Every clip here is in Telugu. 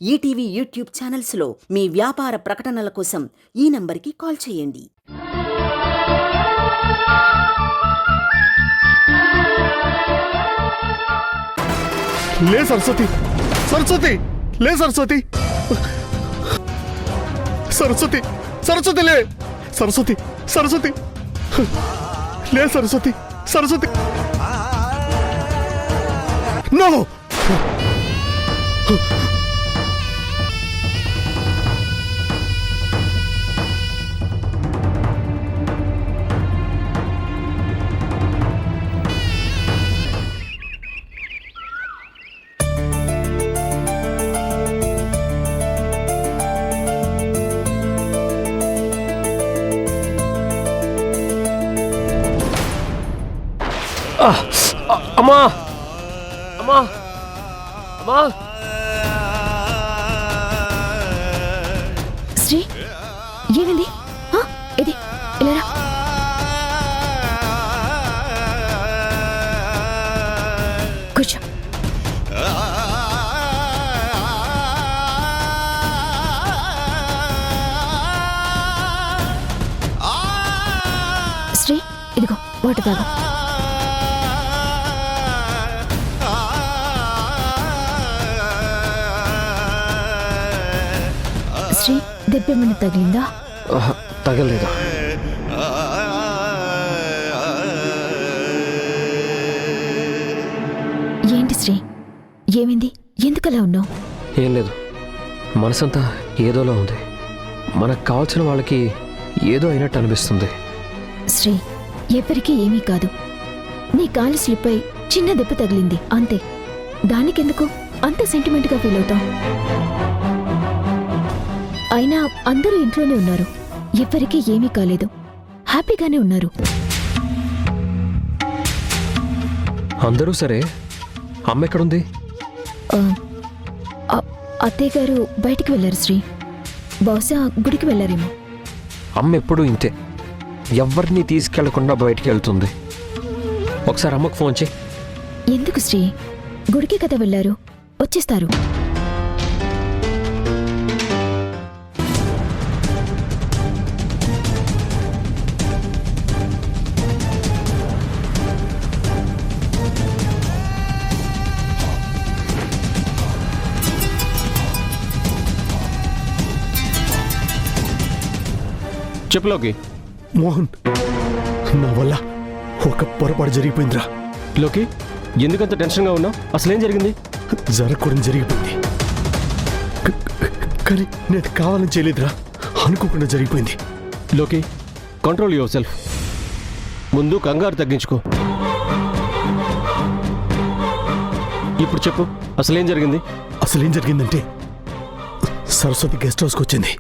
ఈటీవీ యూట్యూబ్ ఛానల్స్లో మీ వ్యాపార ప్రకటనల కోసం ఈ నంబర్కి కాల్ చేయండి. లే సరస్వతి, సరస్వతి, లే సరస్వతి, సరస్వతి, సరస్వతి, లే సరస్వతి, సరస్వతి, లే సరస్వతి, సరస్వతి, నో. అమ్మా అమ్మా అమ్మా శ్రీ, ఏమైంది? ఇది ఇలా రా. కూర్చో. శ్రీ, ఇదిగో వాటర్ తాగు. శ్రీ, దెబ్బేమన్నా తగిలిందా? తగలేదు. ఏంటి శ్రీ, ఏమైంది? ఎందుకలా ఉన్నావు? ఏం లేదు, మనసంతా ఏదోలా ఉంది. మనకు కావాల్సిన వాళ్ళకి ఏదో అయినట్టు అనిపిస్తుంది. శ్రీ, ఎవరికీ ఏమీ కాదు. నీ కాలు స్లిప్ అయి చిన్న దెబ్బ తగిలింది అంతే. దానికెందుకు అంత సెంటిమెంట్గా ఫీల్ అవుతావు? అయినా అందరూ ఇంట్లోనే ఉన్నారు, ఎవరికీ ఏమీ కాలేదు, హ్యాపీగానే ఉన్నారు. అందరూ సరే, అమ్మ ఎక్కడుంది? అత్తయ్య గారు బయటికి వెళ్ళారు శ్రీ. బహుశా గుడికి వెళ్ళారేమో. అమ్మ ఎప్పుడూ ఇంతే, ఎవరిని తీసుకెళ్లకుండా బయటికి వెళ్తుంది. ఒకసారి అమ్మకు ఫోన్ చేయి. ఎందుకు శ్రీ? గుడికి కదా వెళ్ళారు, వచ్చేస్తారు. చెప్పులోకి. మోహన్, నా వల్ల ఒక పొరపాటు జరిగిపోయిందిరా. లోకి, ఎందుకంత టెన్షన్గా ఉన్నావు? అసలేం జరిగింది? జరగకూడదు జరిగిపోయింది. కానీ నేను కావాలని చేయలేదురా, అనుకోకుండా జరిగిపోయింది. లోకి, కంట్రోల్ యువర్ సెల్ఫ్. ముందు కంగారు తగ్గించుకో. ఇప్పుడు చెప్పు, అసలేం జరిగింది? అసలేం జరిగిందంటే, సరస్వతి గెస్ట్ హౌస్కి వచ్చింది.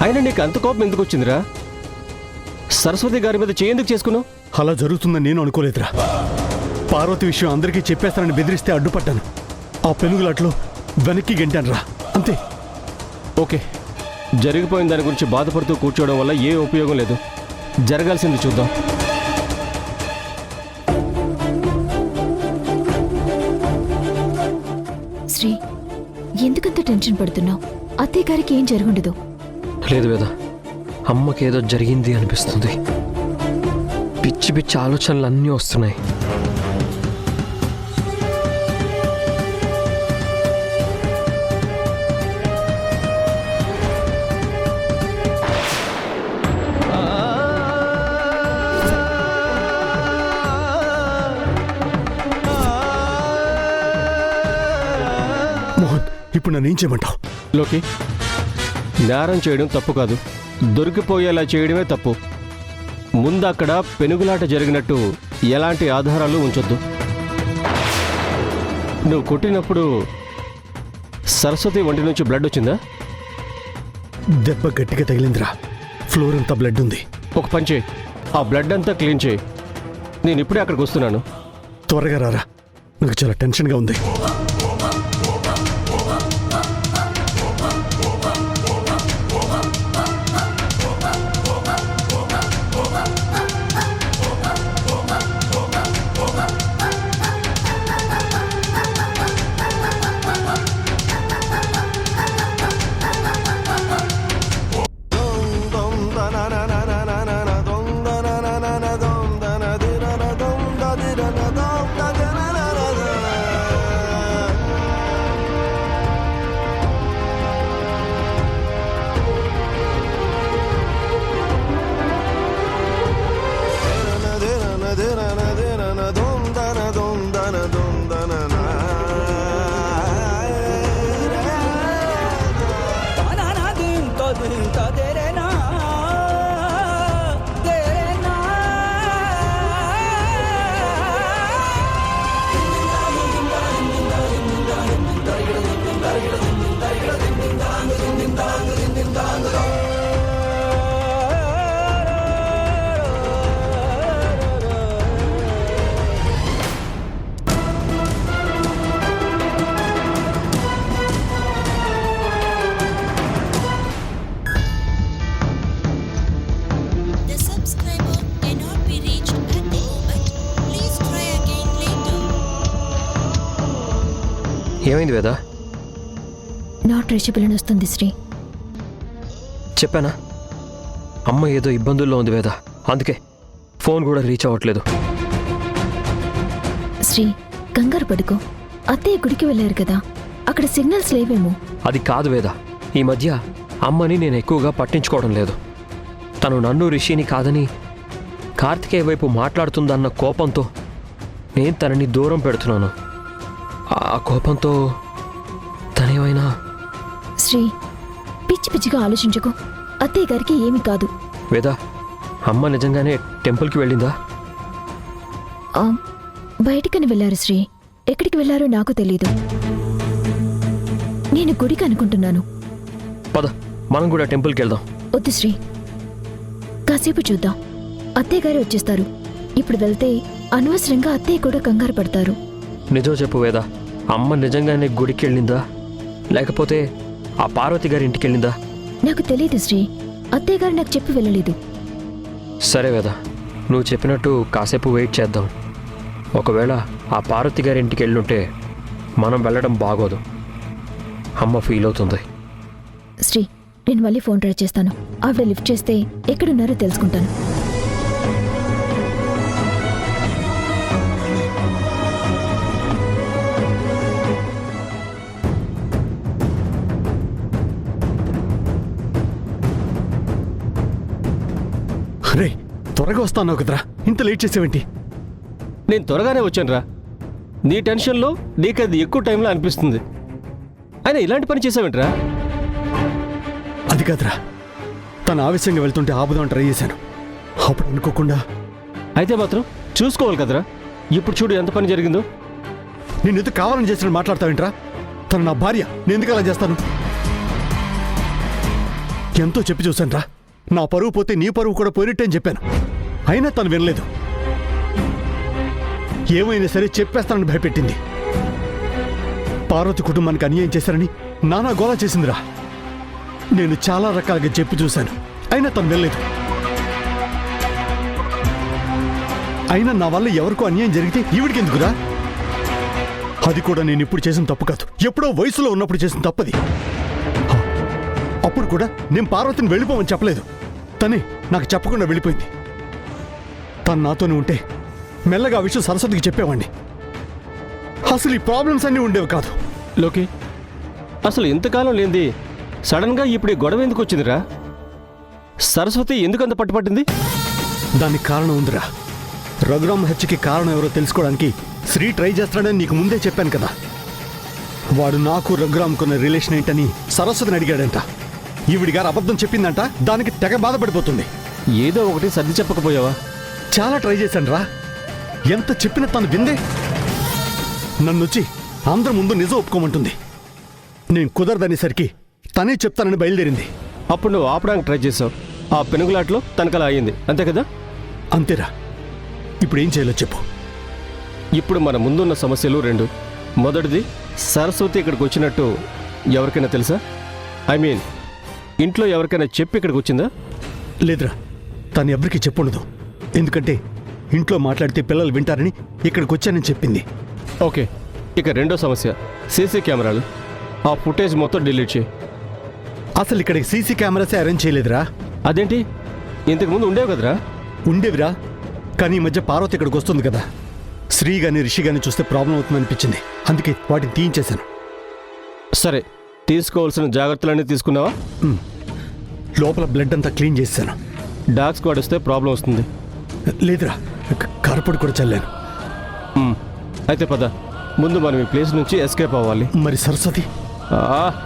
అయినా నీకు అంత కోపం ఎందుకు వచ్చిందిరా? సరస్వతి గారి మీద చేయందుకు చేసుకున్నావు? అలా జరుగుతుందని నేను అనుకోలేదురా. పార్వతి విషయం అందరికీ చెప్పేస్తానని బెదిరిస్తే అడ్డుపడ్డాను. ఆ పెనుగులాట్లో వెనక్కి గెంటాను రా, అంతే. ఓకే, జరిగిపోయిన దాని గురించి బాధపడుతూ కూర్చోవడం వల్ల ఏ ఉపయోగం లేదు. జరగాల్సింది చూద్దాం. శ్రీ, ఎందుకంత టెన్షన్ పడుతున్నావు? అత్తయ్య గారికి ఏం జరుగుండదు. లేదు వేద, అమ్మకేదో జరిగింది అనిపిస్తుంది. పిచ్చి పిచ్చి ఆలోచనలు అన్నీ వస్తున్నాయి. మోహన్, ఇప్పుడు నన్ను ఏం చేయమంటావు? లోకి, నేరం చేయడం తప్పు కాదు, దొరికిపోయేలా చేయడమే తప్పు. ముందు అక్కడ పెనుగులాట జరిగినట్టు ఎలాంటి ఆధారాలు ఉంచొద్దు. నువ్వు కొట్టినప్పుడు సరస్వతి ఒంటి నుంచి బ్లడ్ వచ్చిందా? దెబ్బ గట్టిగా తగిలిందిరా, ఫ్లోర్ అంతా బ్లడ్ ఉంది. ఒక పని చేయి, ఆ బ్లడ్ అంతా క్లీన్ చేయి. నేను ఇప్పుడే అక్కడికి వస్తున్నాను. త్వరగా రారా, నాకు చాలా టెన్షన్గా ఉంది. ఏమైంది వేద? నాట్ రీచబుల్ అని వస్తుంది శ్రీ. చెప్పానా అమ్మ ఏదో ఇబ్బందుల్లో ఉంది వేద, అందుకే ఫోన్ కూడా రీచ్ అవ్వట్లేదు. శ్రీ కంగారు పడుకో. అత్తయ్య గుడికి వెళ్ళారు కదా, అక్కడ సిగ్నల్స్ లేవేమో. అది కాదు వేద, ఈ మధ్య అమ్మని నేను ఎక్కువగా పట్టించుకోవడం లేదు. తను నన్ను రిషిని కాదని కార్తికేయ వైపు మాట్లాడుతుందన్న కోపంతో నేను తనని దూరం పెడుతున్నాను. ఆ కోపంతో తనేమైనా... శ్రీ పిచ్చి పిచ్చిగా ఆలోచించుకో. అత్తయ్య గారికి ఏమీ కాదు. వేద, అమ్మ నిజంగానే టెంపుల్కి వెళ్ళిందా? ఆ, బయటికని వెళ్ళారు శ్రీ. ఎక్కడికి వెళ్ళారో నాకు తెలీదు. నేను గుడికి అనుకుంటున్నాను. పద, మనం కూడా టెంపుల్కి వెళ్దాం. వద్దు శ్రీ, కాసేపు చూద్దాం. అత్తయ్య గారు వచ్చేస్తారు. ఇప్పుడు వెళ్తే అనవసరంగా అత్తయ్య కూడా కంగారు పడతారు. నిజం చెప్పు వేద, అమ్మ నిజంగానే గుడికి వెళ్ళిందా లేకపోతే ఆ పార్వతి గారి ఇంటికి వెళ్ళిందా? నాకు తెలీదు శ్రీ. అత్తయ్య గారు నాకు చెప్పి వెళ్ళలేదు. సరే వేద, నువ్వు చెప్పినట్టు కాసేపు వెయిట్ చేద్దాం. ఒకవేళ ఆ పార్వతి గారి ఇంటికి వెళ్ళుంటే మనం వెళ్ళడం బాగోదు, అమ్మ ఫీల్ అవుతుంది. శ్రీ నేను మళ్ళీ ఫోన్ ట్రై చేస్తాను. ఆవిడ లిఫ్ట్ చేస్తే ఎక్కడున్నారో తెలుసుకుంటాను. రే త్వరగా వస్తాను కదరా, ఇంత లేట్ చేసేవేంటి? నేను త్వరగానే వచ్చానురా. నీ టెన్షన్లో నీకు అది ఎక్కువ టైంలో అనిపిస్తుంది. అయినా ఇలాంటి పని చేసావేంట్రా? అది కాదురా, తను ఆవేశంగా వెళ్తుంటే ఆపుదామని ట్రై చేశాను. అప్పుడు అనుకోకుండా... అయితే మాత్రం చూసుకోవాలి కదరా. ఇప్పుడు చూడు ఎంత పని జరిగిందో. నేను ఎందుకు కావాలని చేసినట్టు మాట్లాడతావేంట్రా? తను నా భార్య, నేను ఎందుకు అలా చేస్తాను? ఎంతో చెప్పి చూశాను రా, నా పరువు పోతే నీ పరువు కూడా పోయినట్టే అని చెప్పాను. అయినా తను వినలేదు. ఏమైనా సరే చెప్పేస్తానని భయపెట్టింది. పార్వతి కుటుంబానికి అన్యాయం చేశారని నానా గోలా చేసిందిరా. నేను చాలా రకాలుగా చెప్పి చూశాను, అయినా తను వెళ్ళలేదు. అయినా నా వల్ల ఎవరికో అన్యాయం జరిగితే ఈవిడికి ఎందుకురా? అది కూడా నేను ఇప్పుడు చేసిన తప్పు కాదు, ఎప్పుడో వయసులో ఉన్నప్పుడు చేసిన తప్పది. అప్పుడు కూడా నేను పార్వతిని వెళ్ళిపోమని చెప్పలేదు, తనే నాకు చెప్పకుండా వెళ్ళిపోయింది. తను నాతోనే ఉంటే మెల్లగా ఆ విషయం సరస్వతికి చెప్పేవాడిని. అసలు ఈ ప్రాబ్లమ్స్ అన్నీ ఉండేవి కాదు. లోకి, అసలు ఇంతకాలం లేనిది సడన్గా ఇప్పుడు ఈ గొడవ ఎందుకు వచ్చిందిరా? సరస్వతి ఎందుకు అంత పట్టుపట్టింది? దానికి కారణం ఉందిరా. రఘురామ్ హత్యకి కారణం ఎవరో తెలుసుకోవడానికి శ్రీ ట్రై చేస్తాడని నీకు ముందే చెప్పాను కదా. వాడు నాకు రఘురామ్కున్న రిలేషన్ ఏంటని సరస్వతిని అడిగాడంట. ఈవిడి గారు అబద్ధం చెప్పిందంట, దానికి తెగ బాధపడిపోతుంది. ఏదో ఒకటి సర్ది చెప్పకపోయావా? చాలా ట్రై చేశాను రా, ఎంత చెప్పినా తను విందే. నన్నొచ్చి అందరి ముందు నిజం ఒప్పుకోమంటుంది. నేను కుదరదనేసరికి తనే చెప్తానని బయలుదేరింది. అప్పుడు నువ్వు ఆపడానికి ట్రై చేసావు. ఆ పెనుగులాట్లో తనకలా అయ్యింది, అంతే కదా? అంతేరా. ఇప్పుడు ఏం చేయాలో చెప్పు. ఇప్పుడు మన ముందున్న సమస్యలు రెండు. మొదటిది, సరస్వతి ఇక్కడికి వచ్చినట్టు ఎవరికైనా తెలుసా? ఐ మీన్ ఇంట్లో ఎవరికైనా చెప్పి ఇక్కడికి వచ్చిందా? లేదురా, తను ఎవరికి చెప్పుండదు. ఎందుకంటే ఇంట్లో మాట్లాడితే పిల్లలు వింటారని ఇక్కడికి వచ్చానని చెప్పింది. ఓకే, ఇక రెండో సమస్య, సీసీ కెమెరాలు. ఆ ఫుటేజ్ మొత్తం డిలీట్ చేయి. అసలు ఇక్కడికి సీసీ కెమెరాసే అరేంజ్ చేయలేదురా. అదేంటి? ఇంతకుముందు ఉండేవి కదరా? ఉండేవిరా, కానీ ఈ మధ్య పార్వతి ఇక్కడికి వస్తుంది కదా, శ్రీ గాని రిషి గాని చూస్తే ప్రాబ్లం అవుతుందనిపించింది. అందుకే వాటిని తీయించేశాను. సరే, తీసుకోవాల్సిన జాగ్రత్తలన్నీ తీసుకున్నావా? లోపల బ్లడ్ అంతా క్లీన్ చేశాను. డాగ్ స్క్వాడ్ వస్తే ప్రాబ్లం వస్తుంది. లేదురా, కారపొడి కూడా చల్లాను. అయితే పద, ముందు మనం ఈ ప్లేస్ నుంచి ఎస్కేప్ అవ్వాలి. మరి సరస్వతి?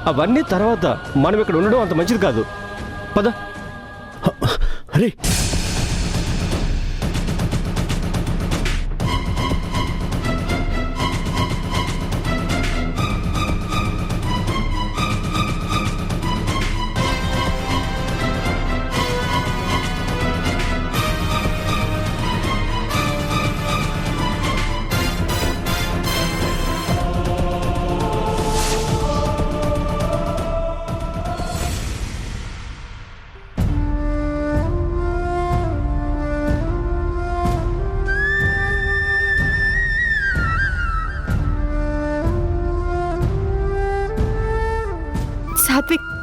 అవన్నీ తర్వాత. మనం ఇక్కడ ఉండడం అంత మంచిది కాదు. పద. అరే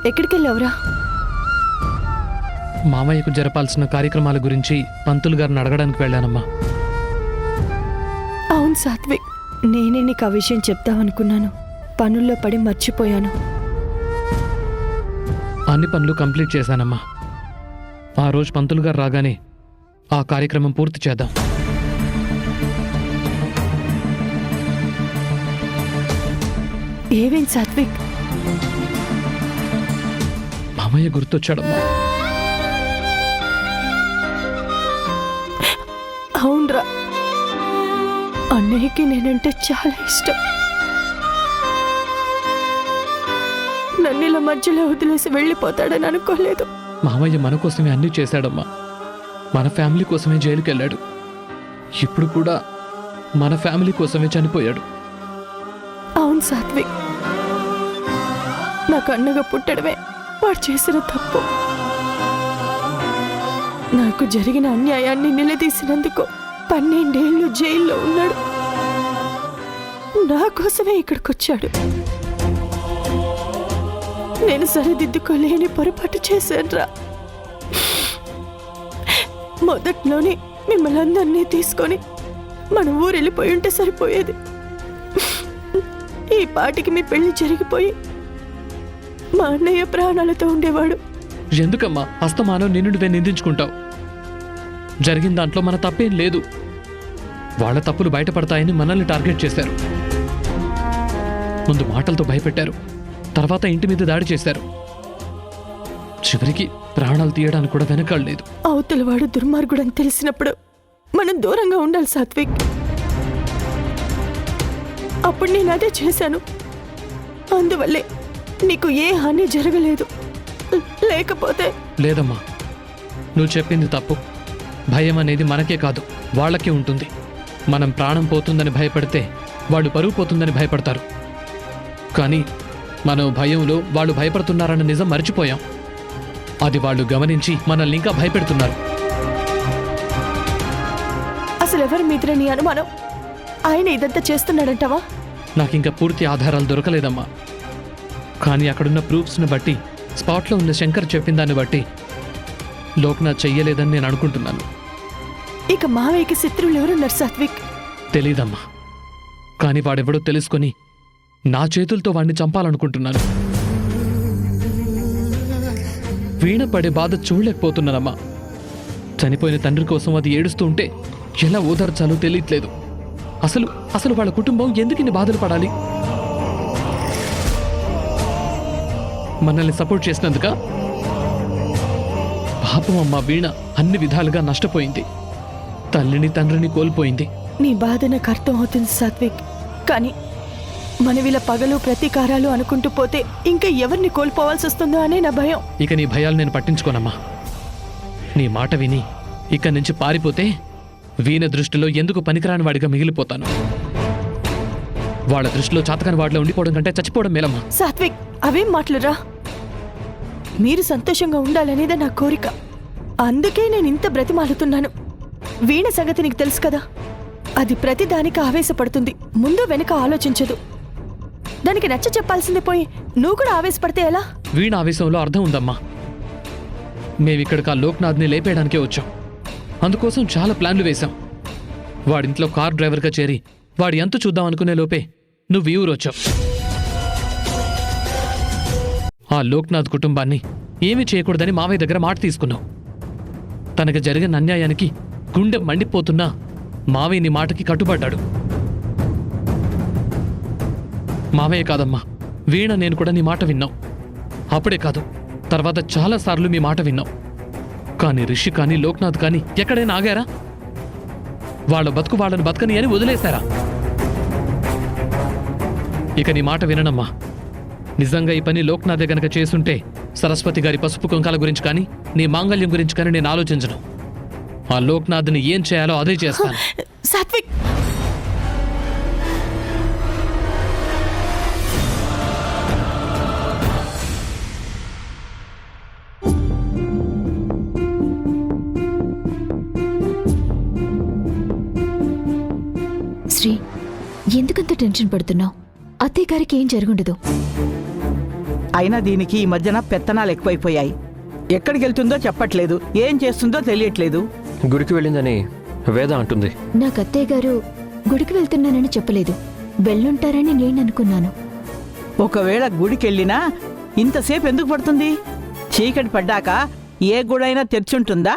ఎక్కడికెళ్ళావురా? మామయ్యకు జరపాల్సిన కార్యక్రమాల గురించి పంతులు గారిని అడగడానికి వెళ్ళానమ్మా. అవును సాత్విక్, నేనే నీకు ఆ విషయం చెప్తామనుకున్నాను. పనుల్లో పడి మర్చిపోయాను. అన్ని పనులు కంప్లీట్ చేశానమ్మా. ఆ రోజు పంతులు గారు రాగానే ఆ కార్యక్రమం పూర్తి చేద్దాం. ఏవేం సాత్విక్? మామయ్య గుర్తొచ్చాడమ్మా. అవునరా, అన్నయ్యకి నేనంటే చాలా ఇష్టం. నన్ను ఇలా మధ్యలో వదిలేసి వెళ్ళిపోతాడని అనుకోలేదు. మామయ్య మన కోసమే అన్నీ చేశాడమ్మా. మన ఫ్యామిలీ కోసమే జైలుకి వెళ్ళాడు. ఇప్పుడు కూడా మన ఫ్యామిలీ కోసమే చనిపోయాడు. అవును సాత్విక్, నాకు అన్నగా పుట్టడమే వాడు చేసిన తప్పు. నాకు జరిగిన అన్యాయాన్ని నిలదీసినందుకు 12 ఏళ్ళు జైల్లో ఉన్నాడు. నా కోసమే ఇక్కడికొచ్చాడు. నేను సరిదిద్దుకోలేని పొరపాటు చేశానురా. మొదట్లోనే మిమ్మల్ని అందరినీ తీసుకొని మన ఊరు వెళ్ళిపోయి ఉంటే సరిపోయేది. ఈ పాటికి మీ పెళ్లి జరిగిపోయి మా అన్నయ్య ప్రాణాలతో ఉండేవాడు. ఎందుకమ్మా అస్తమానం నిన్ను నువ్వే నిందించుకుంటావు? జరిగిన దాంట్లో మన తప్పేం లేదు. వాళ్ళ తప్పులు బయటపడతాయని మనల్ని టార్గెట్ చేశారు. ముందు మాటలతో భయపెట్టారు, తర్వాత ఇంటి మీద దాడి చేశారు. చివరికి ప్రాణాలు తీయడానికి కూడా వెనకాడలేదు. అవతల వాడు దుర్మార్గుడని తెలిసినప్పుడు మనం దూరంగా ఉండాలి సాత్విక్. అప్పుడు నేను అదే చేశాను. అందువల్లే నీకు ఏ హాని జరగలేదు. లేకపోతే లేదమ్మా, నువ్వు చెప్పింది తప్పు. భయం అనేది మనకే కాదు, వాళ్ళకే ఉంటుంది. మనం ప్రాణం పోతుందని భయపడితే వాళ్ళు పరువు పోతుందని భయపడతారు. కానీ మనం భయంలో వాళ్ళు భయపడుతున్నారన్న నిజం మర్చిపోయాం. అది వాళ్ళు గమనించి మనల్ని ఇంకా భయపెడుతున్నారు. అసలు ఎవరి మీద నీ అనుమానం? ఆయన ఇదంతా చేస్తున్నాడంటావా? నాకింకా పూర్తి ఆధారాలు దొరకలేదమ్మా. కానీ అక్కడున్న ప్రూఫ్స్ని బట్టి, స్పాట్లో ఉన్న శంకర్ చెప్పిన దాన్ని బట్టి లోక్నాథ్ చెయ్యలేదని నేను అనుకుంటున్నాను. ఇక మావయ్యకి శత్రువులు ఎవరున్నారు సాత్విక్? తెలీదమ్మా. కానీ వాడెవడో తెలుసుకొని నా చేతులతో వాడిని చంపాలనుకుంటున్నాను. వీణ పడే బాధ చూడలేకపోతున్నానమ్మా. చనిపోయిన తండ్రి కోసం అది ఏడుస్తూ ఉంటే ఎలా ఓదార్చాలో తెలియట్లేదు. అసలు వాళ్ళ కుటుంబం ఎందుకు ఇన్ని బాధలు పడాలి? మనల్ని సపోర్ట్ చేసినందుక? పాపం అమ్మ వీణ అన్ని విధాలుగా నష్టపోయింది. తల్లిని తండ్రిని కోల్పోయింది. నీ బాధ నాకు అర్థం అవుతుంది సాత్విక్. కానీ మనవిలా పగలు ప్రతీకారాలు అనుకుంటూ పోతే ఇంకా ఎవరిని కోల్పోవాల్సి వస్తుందో అనే నా భయం. ఇక నీ భయాలు నేను పట్టించుకోనమ్మా. నీ మాట విని ఇక్కడి నుంచి పారిపోతే వీణ దృష్టిలో ఎందుకు పనికిరాని వాడిగా మిగిలిపోతాను. వాళ్ళ దృష్టిలో చాతకాని వాడిలో ఉండిపోవడం కంటే చచ్చిపోవడం మేలమ్మా. సాత్విక్, అవేం మాటలురా? మీరు సంతోషంగా ఉండాలనేదే నా కోరిక. అందుకే నేను ఇంత బ్రతిమాలుతున్నాను. వీణ సంగతి నీకు తెలుసు కదా, అది ప్రతిదానికి ఆవేశపడుతుంది, ముందు వెనుక ఆలోచించదు. దానికి నచ్చ చెప్పాల్సిందే పోయి నువ్వు కూడా ఆవేశపడితే ఎలా? వీణ ఆవేశంలో అర్థం ఉందమ్మా. మేమిక్కడికి ఆ లోక్నాథ్ని లేపేయడానికే వచ్చాం. అందుకోసం చాలా ప్లాన్లు వేశాం. వాడింట్లో కార్ డ్రైవర్గా చేరి వాడి ఎంత చూద్దాం అనుకునే లోపే నువ్వు ఈ ఊరు వచ్చావు. ఆ లోక్నాథ్ కుటుంబాన్ని ఏమీ చేయకూడదని మావయ్య దగ్గర మాట తీసుకున్నావు. తనకు జరిగిన అన్యాయానికి గుండె మండిపోతున్నా మావయ్య నీ మాటకి కట్టుబడ్డాడు. మావయ్య కాదమ్మా, వీణ నేను కూడా నీ మాట విన్నాం. అప్పుడే కాదు, తర్వాత చాలాసార్లు మీ మాట విన్నాం. కానీ రిషి కానీ లోక్నాథ్ కానీ ఎక్కడైనా ఆగారా? వాళ్ళ బతుకు వాళ్ళని బతకని అని వదిలేశారా? ఇక నీ మాట విననమ్మా. నిజంగా ఈ పని లోక్నాథే గనక చేసుంటే సరస్వతి గారి పసుపు కుంకాల గురించి కానీ నీ మాంగళ్యం గురించి కానీ నేను ఆలోచించను. ఆ లోక్నాథ్ని ఏం చేయాలో అదే చేస్తాను. సాత్విక్, శ్రీ, ఎందుకంత టెన్షన్ పడుతున్నావు? అత్తయ్య గారికి ఏం జరుగుండదు. అయినా దీనికి ఈ మధ్యన పెత్తనాలు ఎక్కువైపోయాయి. ఎక్కడికి వెళ్తుందో చెప్పట్లేదు, ఏం చేస్తుందో తెలియట్లేదు. గుడికి వెళ్ళిందని వేద అంటుంది. నాకు అత్తయ్య గారు గుడికి వెళ్తున్నానని చెప్పలేదు, వెళ్ళుంటారని నేను అనుకున్నాను. ఒకవేళ గుడికెళ్ళినా ఇంతసేపు ఎందుకు పడుతుంది? చీకటి పడ్డాక ఏ గుడైనా తెరిచుంటుందా?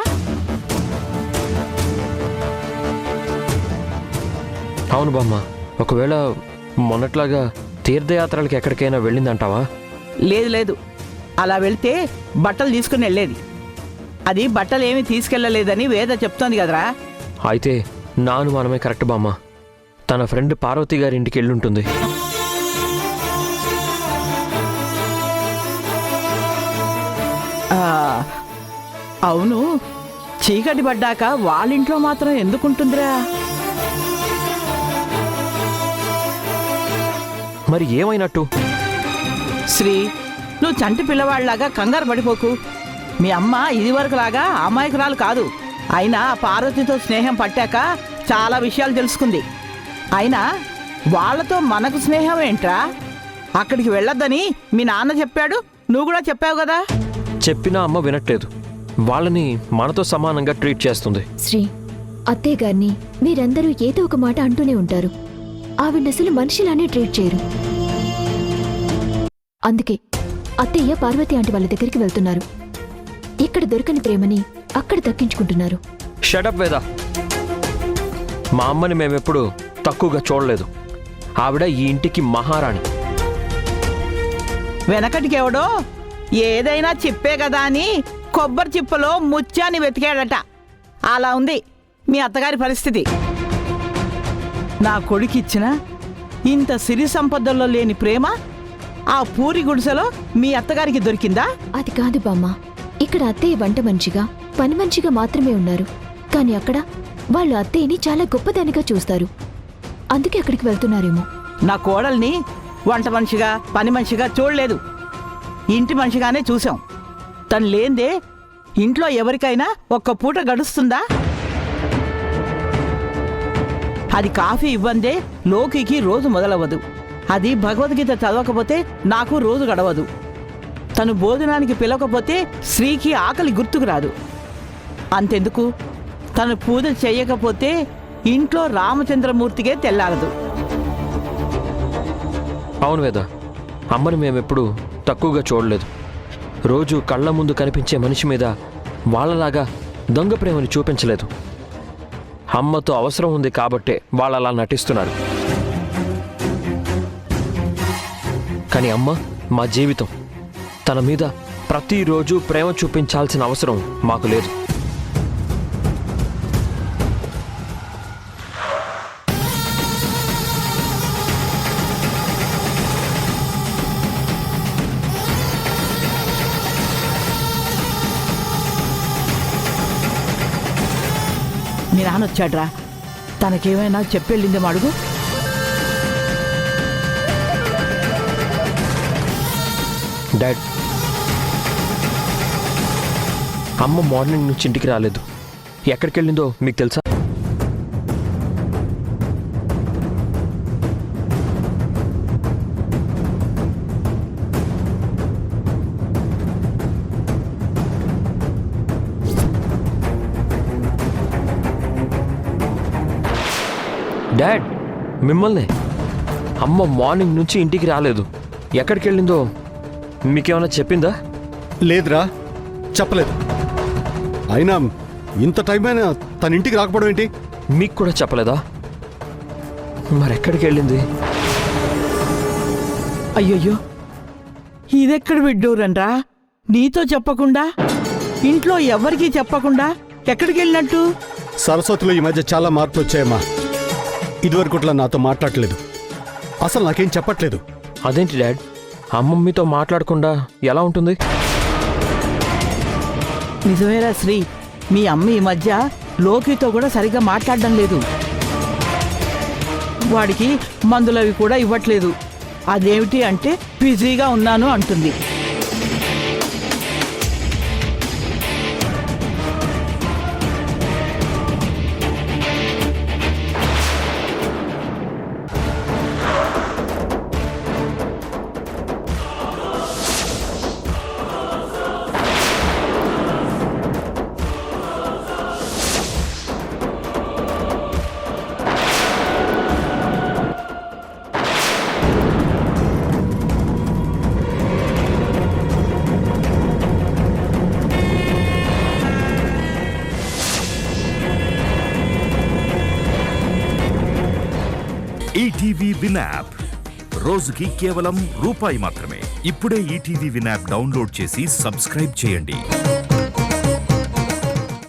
అవును బామ్మ, ఒకవేళ మొన్నట్లాగా తీర్థయాత్రలకి ఎక్కడికైనా వెళ్ళిందంటావా? లేదు లేదు, అలా వెళ్తే బట్టలు తీసుకుని వెళ్ళేది. అది బట్టలు ఏమీ తీసుకెళ్ళలేదని వేద చెప్తోంది కదరా. అయితే నా అనుమానమే కరెక్ట్ బామ్మ. తన ఫ్రెండ్ పార్వతి గారి ఇంటికి వెళ్ళుంటుంది. ఆ, అవును, చీకటి పడ్డాక వాళ్ళింట్లో మాత్రం ఎందుకుంటుందిరా? మరి ఏమైనట్టు? శ్రీ, నువ్వు చంటి పిల్లవాళ్ళలాగా కంగారు పడిపోకు. మీ అమ్మ ఇదివరకులాగా అమాయకురాలు కాదు. అయినా పార్వతితో స్నేహం పట్టాక చాలా విషయాలు తెలుసుకుంది. అయినా వాళ్ళతో మనకు స్నేహం ఏంట్రా? అక్కడికి వెళ్ళొద్దని మీ నాన్న చెప్పాడు, నువ్వు కూడా చెప్పావు కదా. చెప్పినా అమ్మ వినట్లేదు. వాళ్ళని మనతో సమానంగా ట్రీట్ చేస్తుంది. శ్రీ, అత్తయ్య గారిని మీరందరూ ఏదో ఒక మాట అంటూనే ఉంటారు. ఆవిడ అసలు మనిషిలానే ట్రీట్ చేయరు. అందుకే అత్తయ్య పార్వతి ఆంటీ వాళ్ళ దగ్గరికి వెళ్తున్నారు. ఇక్కడ దొరకని ప్రేమని అక్కడ దక్కించుకుంటున్నారు. షటప్ వేద. మా అమ్మని మేమెప్పుడు తక్కువగా చూడలేదు. ఆవిడ ఈ ఇంటికి మహారాణి. వెనకటికి ఎవడో ఏదైనా చిప్పే కదా అని కొబ్బరి చిప్పలో ముత్యాన్ని వెతికాడట. అలా ఉంది మీ అత్తగారి పరిస్థితి. నా కొడుకిచ్చిన ఇంత సిరి సంపదల్లో లేని ప్రేమ ఆ పూరి గుడిసెలో మీ అత్తగారికి దొరికిందా? అది కాదు బామ్మ, ఇక్కడ అత్తయ్య వంట మనిషిగా పని మనిషిగా మాత్రమే ఉన్నారు. కానీ అక్కడ వాళ్ళు అత్తయ్యని చాలా గొప్పదానిగా చూస్తారు. అందుకే అక్కడికి వెళ్తున్నారేమో. నా కోడల్ని వంట మనిషిగా పని మనిషిగా చూడలేదు, ఇంటి మనిషిగానే చూసాం. తను లేందే ఇంట్లో ఎవరికైనా ఒక్క పూట గడుస్తుందా? అది కాఫీ ఇవ్వందే లోకికి రోజు మొదలవ్వదు. అది భగవద్గీత చదవకపోతే నాకు రోజు గడవదు. తను భోజనానికి పిలవకపోతే శ్రీకి ఆకలి గుర్తుకు రాదు. అంతెందుకు, తను పూజ చెయ్యకపోతే ఇంట్లో రామచంద్రమూర్తికే తెల్లారదు. అవును వేద, అమ్మని మేమెప్పుడు తక్కువగా చూడలేదు. రోజు కళ్ళ ముందు కనిపించే మనిషి మీద వాళ్ళలాగా దొంగ ప్రేమని చూపించలేదు. అమ్మతో అవసరం ఉంది కాబట్టే వాళ్ళలా నటిస్తున్నారు. కానీ అమ్మ మా జీవితం. తన మీద ప్రతిరోజు ప్రేమ చూపించాల్సిన అవసరం మాకు లేదు. మీ నాన్న వచ్చాడ్రా, తనకేమైనా చెప్పెళ్ళిందేమో అడుగు. డాడ్, అమ్మ మార్నింగ్ నుంచి ఇంటికి రాలేదు. ఎక్కడికి వెళ్ళిందో మీకు తెలుసా? డాడ్, మిమ్మల్ని అమ్మ మార్నింగ్ నుంచి ఇంటికి రాలేదు. ఎక్కడికి వెళ్ళిందో మీకేమైనా చెప్పిందా? లేదురా, చెప్పలేదు. అయినా ఇంత టైం అయినా తన ఇంటికి రాకపోవడం ఏంటి? మీకు కూడా చెప్పలేదా? మరెక్కడికి వెళ్ళింది? అయ్యయ్యో, ఇదెక్కడ విడ్డూరండ్రా? నీతో చెప్పకుండా, ఇంట్లో ఎవరికీ చెప్పకుండా ఎక్కడికి వెళ్ళినట్టు? సరస్వతిలో ఈ మధ్య చాలా మార్పులు వచ్చాయమ్మా. ఇదివరకుట్లా నాతో మాట్లాడలేదు, అసలు నాకేం చెప్పట్లేదు. అదేంటి డాడ్, అమ్మ మీతో మాట్లాడకుండా ఎలా ఉంటుంది? నిజమేరా శ్రీ, మీ అమ్మ ఈ మధ్య లోకితో కూడా సరిగ్గా మాట్లాడడం లేదు. వాడికి మందులవి కూడా ఇవ్వట్లేదు. అదేమిటి అంటే బిజీగా ఉన్నాను అంటుంది. ఈటీవీ విన్ యాప్ రోజుకి కేవలం రూపాయి మాత్రమే. ఇప్పుడే ఈటీవీ విన్ యాప్ డౌన్లోడ్ చేసి సబ్స్క్రైబ్ చేయండి.